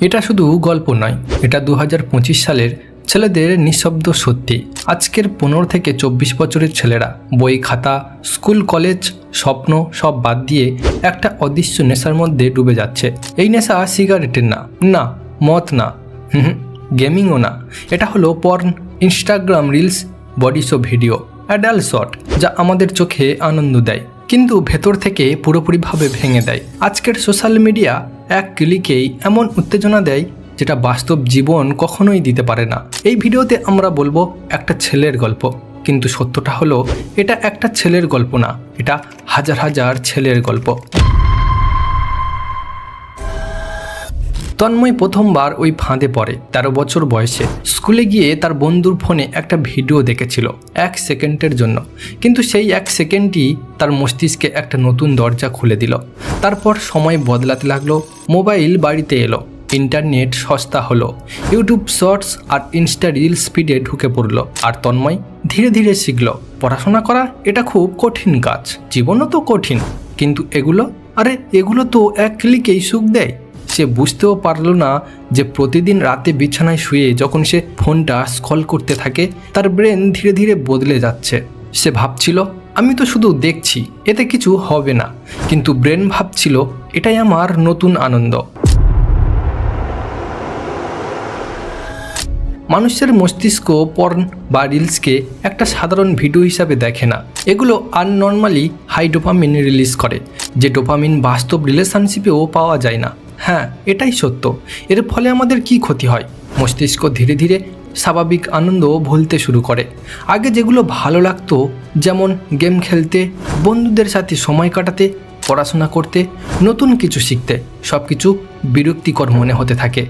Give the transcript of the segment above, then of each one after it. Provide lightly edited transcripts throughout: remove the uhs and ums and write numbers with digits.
এটা শুধু গল্প নয়, এটা 2025 সালের ছেলেদের নিঃশব্দ সত্যি। আজকের 15 থেকে 24 বছরের ছেলেরা বই, খাতা, স্কুল, কলেজ, স্বপ্ন সব বাদ দিয়ে একটা অদৃশ্য নেশার মধ্যে ডুবে যাচ্ছে। এই নেশা সিগারেটের না, মদ না, গেমিংও না। এটা হলো porn, Instagram reels, body show video, adult shot, যা আমাদের চোখে আনন্দ দেয় কিন্তু ভেতর থেকে পুরোপুরিভাবে ভেঙে দেয়। আজকের সোশ্যাল মিডিয়া এক ক্লিকেই এমন উত্তেজনা দেয় যেটা বাস্তব জীবন কখনোই দিতে পারে না। এই ভিডিওতে আমরা বলবো একটা ছেলের গল্প, কিন্তু সত্যটা হলো এটা একটা ছেলের গল্প না, এটা হাজার হাজার ছেলের গল্প। তন্ময় প্রথমবার ওই ফাঁদে পড়ে 13 বছর বয়সে। স্কুলে গিয়ে তার বন্ধুর ফোনে একটা ভিডিও দেখেছিল 1 সেকেন্ডের জন্য, কিন্তু সেই 1 সেকেন্ডই তার মস্তিষ্কে একটা নতুন দরজা খুলে দিল। তারপর সময় বদলাতে লাগলো, মোবাইল বাড়িতে এলো, ইন্টারনেট সস্তা হলো, ইউটিউব শর্টস আর ইনস্টা রিল স্পিডে ঢুকে পড়লো। আর তন্ময় ধীরে ধীরে শিখলো পড়াশোনা করা এটা খুব কঠিন কাজ, জীবনও তো কঠিন, কিন্তু এগুলো তো এক ক্লিকেই সুখ দেয়। সে বুঝতেও পারলো না যে প্রতিদিন রাতে বিছানায় শুয়ে যখন সে ফোনটা স্ক্রল করতে থাকে, তার ব্রেন ধীরে ধীরে বদলে যাচ্ছে। সে ভাবছিল আমি তো শুধু দেখছি, এতে কিছু হবে না, কিন্তু ব্রেন ভাবছিল এটাই আমার নতুন আনন্দ। মানুষের মস্তিষ্ক পর্ন বা রিলসকে একটা সাধারণ ভিডিও হিসাবে দেখে না। এগুলো আননর্মালি হাই ডোপামিন রিলিজ করে, যে ডোপামিন বাস্তব রিলেশনশিপেও পাওয়া যায় না। হ্যাঁ, এটাই সত্য। এর ফলে আমাদের কি ক্ষতি হয়? মস্তিষ্ক ধীরে ধীরে স্বাভাবিক আনন্দ ভুলতে শুরু করে। আগে যেগুলো ভালো লাগতো, যেমন গেম খেলতে, বন্ধুদের সাথে সময় কাটাতে, পড়াশোনা করতে, নতুন কিছু শিখতে, সব কিছু বিরক্তিকর মনে হতে থাকে।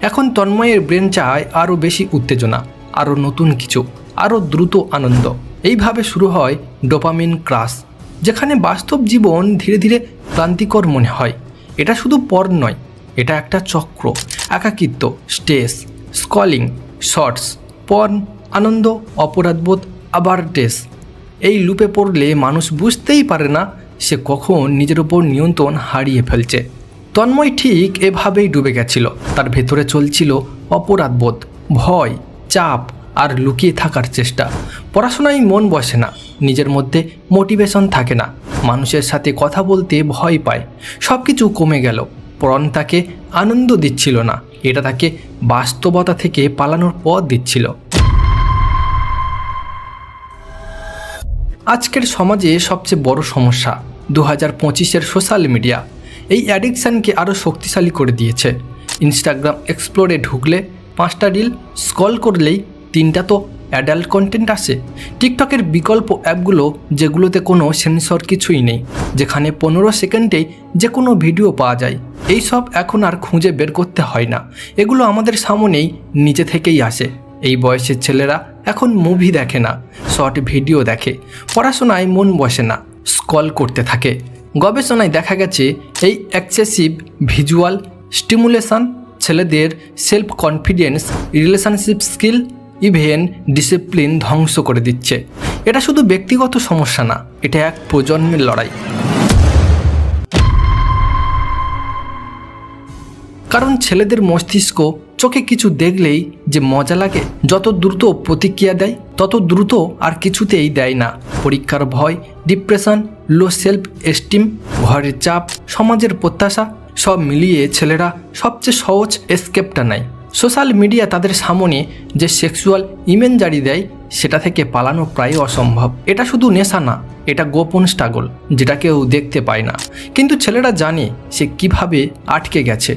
এখন তন্ময়ের ব্রেন চায় আরও বেশি উত্তেজনা, আরও নতুন কিছু, আরও দ্রুত আনন্দ। এইভাবে শুরু হয় ডোপামিন ক্রাশ, যেখানে বাস্তব জীবন ধীরে ধীরে ক্লান্তিকর মনে হয়। এটা শুধু পর্ন নয়, এটা একটা চক্র। একাকিত্ব, স্ট্রেস, স্ক্রলিং, শর্টস, পর্ন, আনন্দ, অপরাধবোধ, আবার স্ট্রেস। এই লুপে পড়লে মানুষ বুঝতেই পারে না সে কখন নিজের উপর নিয়ন্ত্রণ হারিয়ে ফেলছে। তন্ময় ঠিক এভাবেই ডুবে গেছিল। তার ভেতরে চলছিল অপরাধবোধ, ভয়, চাপ আর লুকিয়ে থাকার চেষ্টা। পড়াশোনায় মন বসে না, নিজের মধ্যে মোটিভেশন থাকে না, মানুষের সাথে কথা বলতে ভয় পায়। সব কিছু কমে গেল। পর্ন তাকে আনন্দ দিচ্ছিল না, এটা তাকে বাস্তবতা থেকে পালানোর পথ দিচ্ছিল। আজকের সমাজে সবচেয়ে বড় সমস্যা 2025-এর সোশ্যাল মিডিয়া। এই অ্যাডিকশানকে আরও শক্তিশালী করে দিয়েছে। ইনস্টাগ্রাম এক্সপ্লোরে ঢুকলে 5টা রিল, স্ক্রল করলেই 3টা তো অ্যাডাল্ট কন্টেন্ট আসে। টিকটকের বিকল্প অ্যাপগুলো, যেগুলোতে কোনো সেন্সর কিছুই নেই, যেখানে 15 সেকেন্ডেই যে কোনো ভিডিও পাওয়া যায়, এই সব এখন আর খুঁজে বের করতে হয় না। এগুলো আমাদের সামনেই নিজে থেকেই আসে। এই বয়সের ছেলেরা এখন মুভি দেখে না, শর্ট ভিডিও দেখে। পড়াশোনায় মন বসে না, স্ক্রল করতে থাকে। গবেষণায় দেখা গেছে এই এক্সেসিভ ভিজুয়াল স্টিমুলেশন ছেলেদের self confidence, relationship skill, even discipline ধ্বংস করে দিচ্ছে। এটা শুধু ব্যক্তিগত সমস্যা না, এটা এক প্রজন্মের লড়াই। কারণ ছেলেদের মস্তিষ্ক চোখে কিছু দেখলেই যে মজা লাগে, যত দ্রুত প্রতিক্রিয়া দেয় তত দ্রুত আর কিছুতেই দেয় না। পরীক্ষার ভয়, ডিপ্রেশন, লো সেলফ এস্টিম, ঘরের চাপ, সমাজের প্রত্যাশা, সব মিলিয়ে ছেলেরা সবচেয়ে সহজ এসকেপটা নেয়। সোশ্যাল মিডিয়া তাদের সামনে যে সেক্সুয়াল ইমেজরি দেয়, সেটা থেকে পালানো প্রায় অসম্ভব। এটা শুধু নেশা না, এটা গোপন স্ট্রাগল, যেটা কেউ দেখতে পায় না, কিন্তু ছেলেরা জানে সে কিভাবে আটকে গেছে।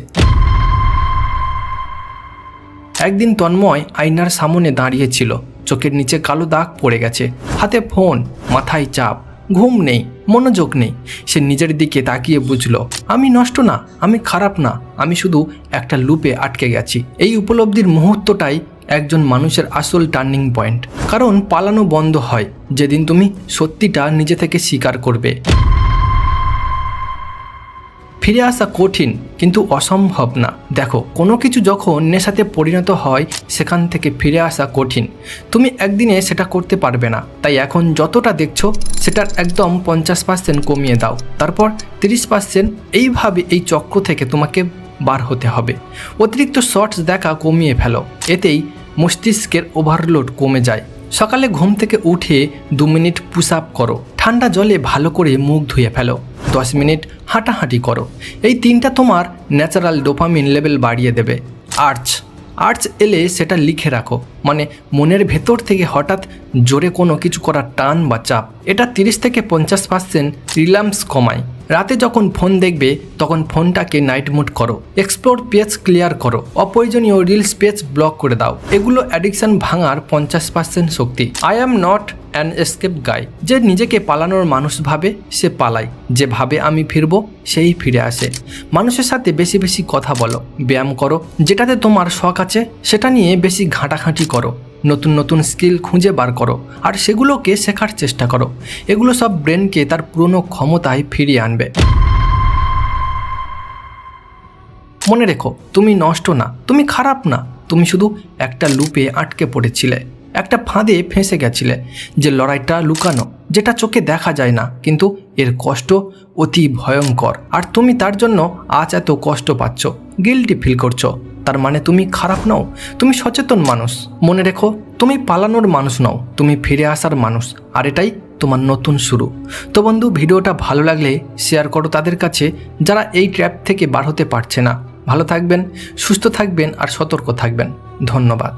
একদিন তন্ময় আয়নার সামনে দাঁড়িয়েছিল। চোখের নিচে কালো দাগ পড়ে গেছে, হাতে ফোন, মাথায় চাপ, ঘুম নেই, মনোযোগ নেই। সে নিজের দিকে তাকিয়ে বুঝলো আমি নষ্ট না, আমি খারাপ না, আমি শুধু একটা লুপে আটকে গেছি। এই উপলব্ধির মুহূর্তটাই একজন মানুষের আসল টার্নিং পয়েন্ট। কারণ পালানো বন্ধ হয় যেদিন তুমি সত্যিটা নিজে থেকে স্বীকার করবে। ফিরে আসা কঠিন, কিন্তু অসম্ভব না। দেখো, কোনো কিছু যখন নেশাতে পরিণত হয়, সেখান থেকে ফিরে আসা কঠিন। তুমি একদিনে সেটা করতে পারবে না। তাই এখন যতটা দেখছো সেটার একদম 50% কমিয়ে দাও, তারপর 30%। এইভাবে এই চক্র থেকে তোমাকে বার হতে হবে। অতিরিক্ত শর্টস দেখা কমিয়ে ফেলো, এতেই মস্তিষ্কের ওভারলোড কমে যায়। সকালে ঘুম থেকে উঠে 2 মিনিট পুশ আপ করো, ঠান্ডা জলে ভালো করে মুখ ধুয়ে ফেলো, 10 মিনিট হাঁটাহাঁটি করো। এই 3টা তোমার ন্যাচারাল ডোপামিন লেভেল বাড়িয়ে দেবে। আর্টস এলে সেটা লিখে রাখো, মানে মনের ভেতর থেকে হঠাৎ জোরে কোনো কিছু করার টান বা চাপ, এটা 30 থেকে 50% রিল্যাক্স কমায়। রাতে যখন ফোন দেখবে তখন ফোনটাকে নাইট মোড করো, এক্সপ্লোর পেজ ক্লিয়ার করো, অপ্রয়োজনীয় রিলস পেজ ব্লক করে দাও। এগুলো অ্যাডিকশন ভাঙার 50% শক্তি। I am not an escape guy. যে নিজেকে পালানোর মানুষ ভাবে সে পালায়, যে ভাবে আমি ফিরবো সেই ফিরে আসে। মানুষের সাথে বেশি বেশি কথা বলো, ব্যায়াম করো, যেটাতে তোমার শখ আছে সেটা নিয়ে বেশি ঘাঁটাঘাঁটি করো, নতুন নতুন স্কিল খুঁজে বার করো আর সেগুলোকে শেখার চেষ্টা করো। এগুলো সব ব্রেনকে তার পুরনো ক্ষমতায় ফিরিয়ে আনবে। মনে রেখো, তুমি নষ্ট না, তুমি খারাপ না, তুমি শুধু একটা লুপে আটকে পড়েছিলে, একটা ফাঁদে ফেঁসে গেছিলে। যে লড়াইটা লুকানো, যেটা চোখে দেখা যায় না, কিন্তু এর কষ্ট অতি ভয়ঙ্কর। আর তুমি তার জন্য আজ এত কষ্ট পাচ্ছ, গিল্টি ফিল করছো, তার মানে তুমি খারাপ নও, তুমি সচেতন মানুষ। মনে রেখো, তুমি পালানোর মানুষ নও, তুমি ফিরে আসার মানুষ, আর এটাই তোমার নতুন শুরু। তো বন্ধু, ভিডিওটা ভালো লাগলে শেয়ার করো তাদের কাছে যারা এই ট্র্যাপ থেকে বার হতে পারছে না। ভালো থাকবেন, সুস্থ থাকবেন আর সতর্ক থাকবেন। ধন্যবাদ।